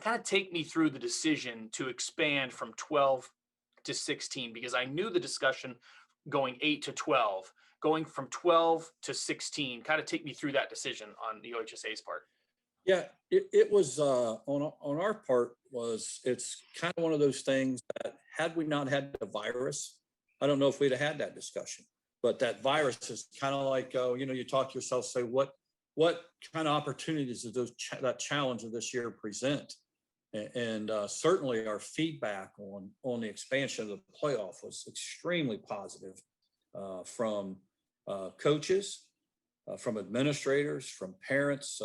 kind of take me through the decision to expand from 12 to 16, because I knew the discussion going 8 to 12, going from 12 to 16. Kind of take me through that decision on the OHSA's part. Yeah, it was on our part was it's kind of one of those things that had we not had the virus, I don't know if we'd have had that discussion. But that virus is kind of like you talk to yourself, say what kind of opportunities does that challenge of this year present? And certainly our feedback on the expansion of the playoff was extremely positive from coaches, from administrators, from parents,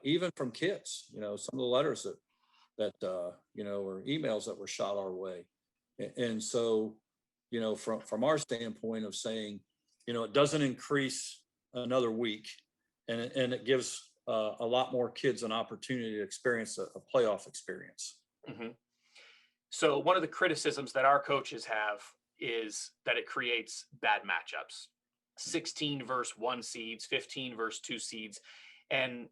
even from kids. Some of the letters that or emails that were shot our way. And so, from our standpoint of saying, it doesn't increase another week, and it gives a lot more kids an opportunity to experience a playoff experience. Mm-hmm. So one of the criticisms that our coaches have is that it creates bad matchups. 16 versus 1 seeds, 15 versus 2 seeds. And,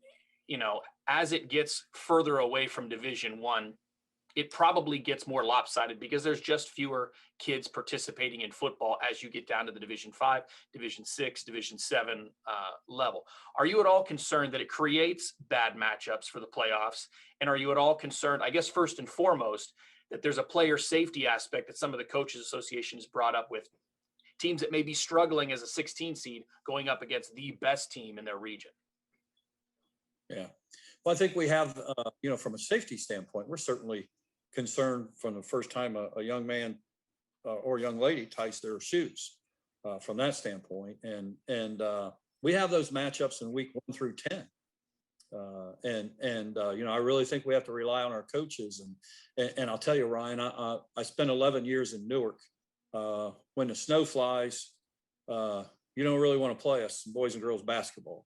as it gets further away from Division I, it probably gets more lopsided because there's just fewer kids participating in football as you get down to the Division V, Division VI, Division VII level. Are you at all concerned that it creates bad matchups for the playoffs? And are you at all concerned, I guess, first and foremost, that there's a player safety aspect that some of the Coaches Association has brought up with teams that may be struggling as a 16 seed going up against the best team in their region? Yeah. Well, I think we have, from a safety standpoint, we're certainly concerned from the first time a young man or young lady ties their shoes from that standpoint. And we have those matchups in week 1 through 10. I really think we have to rely on our coaches. And I'll tell you, Ryan, I spent 11 years in Newark. When the snow flies, you don't really want to play us in boys and girls basketball.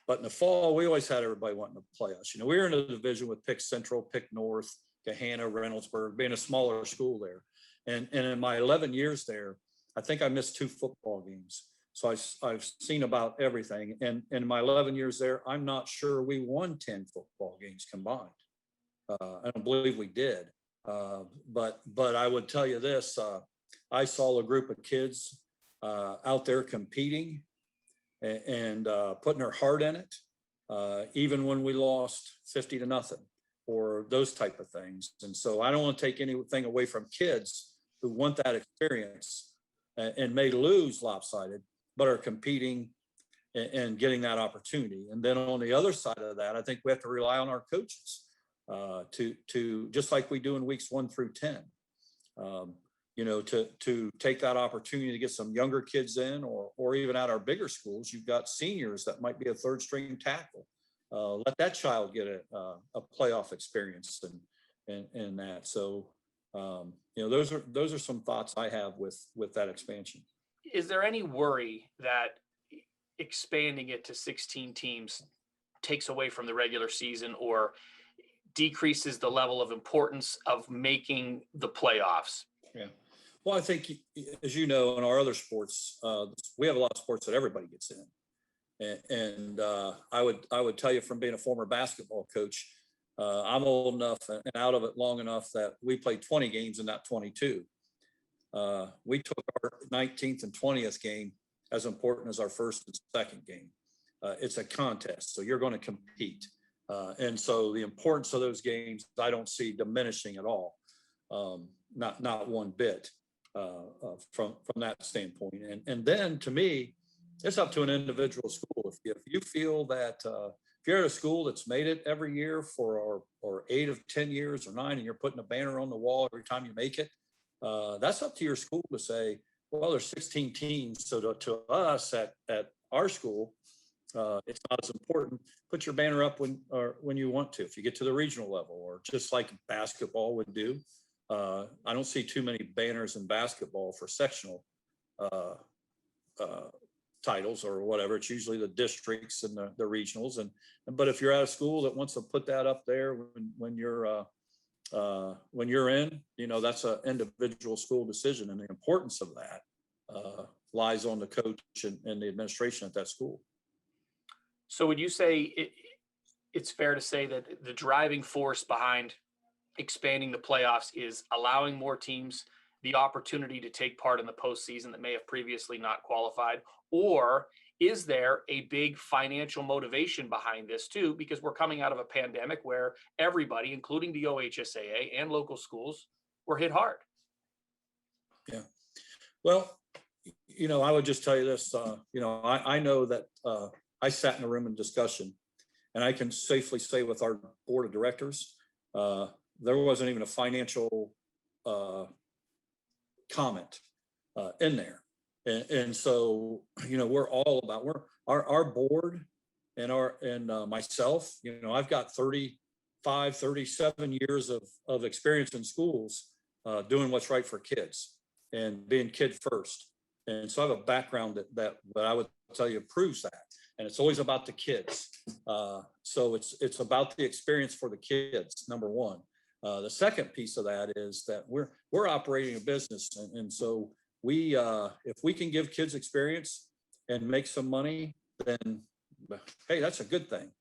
But in the fall, we always had everybody wanting to play us. We were in a division with Pick Central, Pick North, Gahanna, Reynoldsburg, being a smaller school there. And in my 11 years there, I think I missed 2 football games. So I've seen about everything. And in my 11 years there, I'm not sure we won 10 football games combined. I don't believe we did. But I would tell you this, I saw a group of kids out there competing and putting their heart in it, even when we lost 50-0 or those type of things. And so I don't want to take anything away from kids who want that experience and may lose lopsided, but are competing and getting that opportunity. And then on the other side of that, I think we have to rely on our coaches to just like we do in weeks 1 through 10. To take that opportunity to get some younger kids in, or even at our bigger schools, you've got seniors that might be a 3rd string tackle. Let that child get a playoff experience and that. So, those are some thoughts I have with that expansion. Is there any worry that expanding it to 16 teams takes away from the regular season or decreases the level of importance of making the playoffs? Yeah. Well, I think, as you know, in our other sports, we have a lot of sports that everybody gets in. And I would tell you from being a former basketball coach, I'm old enough and out of it long enough that we played 20 games and not 22. We took our 19th and 20th game as important as our first and second game. It's a contest, so you're going to compete. And so the importance of those games, I don't see diminishing at all, not one bit from that standpoint. And then to me, it's up to an individual school. If you feel that if you're at a school that's made it every year for or 8 of 10 years or 9, and you're putting a banner on the wall every time you make it, that's up to your school to say, well, there's 16 teams. So to us at our school, it's not as important. Put your banner up when you want to. If you get to the regional level, or just like basketball would do. I don't see too many banners in basketball for sectional titles or whatever. It's usually the districts and the regionals. But if you're at a school that wants to put that up there when you're in, that's an individual school decision, and the importance of that lies on the coach and the administration at that school. So would you say it's fair to say that the driving force behind expanding the playoffs is allowing more teams the opportunity to take part in the postseason that may have previously not qualified? Or is there a big financial motivation behind this too? Because we're coming out of a pandemic where everybody, including the OHSAA and local schools, were hit hard. Yeah. Well, I would just tell you this, I know that I sat in a room in discussion, and I can safely say with our board of directors, there wasn't even a financial comment in there. And so, we're all about, our board and myself, I've got 37 years of experience in schools doing what's right for kids and being kid first. And so I have a background that I would tell you proves that. And it's always about the kids. So it's about the experience for the kids, number one. The second piece of that is that we're operating a business. And so if we can give kids experience and make some money, then, hey, that's a good thing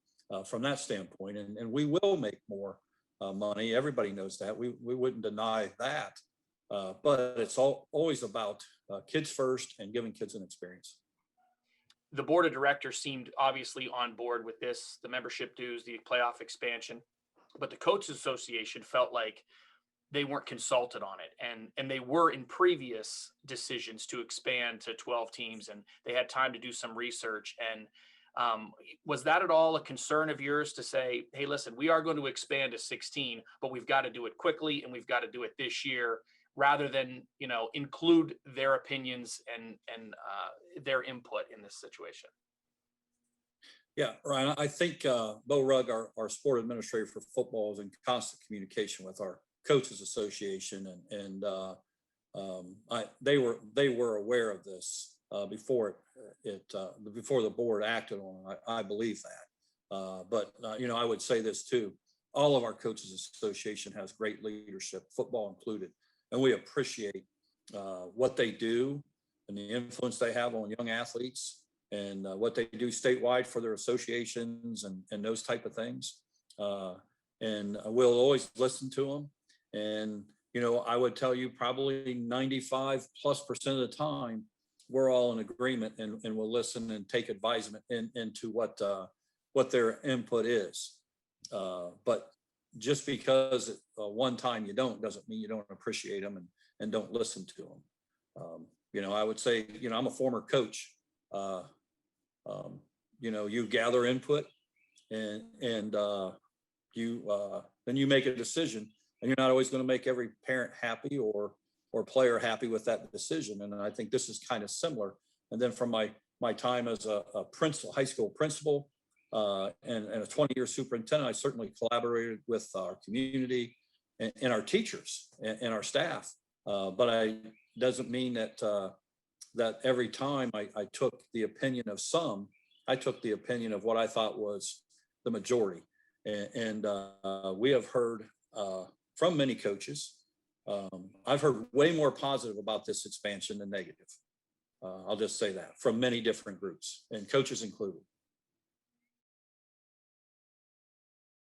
from that standpoint. And we will make more money. Everybody knows that. We wouldn't deny that. But it's always about kids first and giving kids an experience. The board of directors seemed obviously on board with this, the membership dues, the playoff expansion, but the Coaches Association felt like they weren't consulted on it. And they were in previous decisions to expand to 12 teams, and they had time to do some research. And was that at all a concern of yours to say, hey, listen, we are going to expand to 16, but we've got to do it quickly and we've got to do it this year, rather than, include their opinions and their input in this situation? Yeah, Ryan, I think Bo Rugg, our sport administrator for football, is in constant communication with our Coaches Association, and they were aware of this before before the board acted on it. I believe that. But I would say this too: all of our Coaches Association has great leadership, football included, and we appreciate what they do and the influence they have on young athletes, and what they do statewide for their associations and those type of things. And we'll always listen to them. And, I would tell you probably 95+% of the time, we're all in agreement, and we'll listen and take advisement into what their input is. But just because one time you don't, doesn't mean you don't appreciate them and don't listen to them. I would say, I'm a former coach. You gather input and then you make a decision, and you're not always going to make every parent happy or player happy with that decision. And I think this is kind of similar. And then from my time as a principal, high school principal, and a 20-year superintendent, I certainly collaborated with our community and our teachers and our staff. But doesn't mean that every time I took the opinion of some, I took the opinion of what I thought was the majority. And we have heard from many coaches. I've heard way more positive about this expansion than negative. I'll just say that, from many different groups, and coaches included.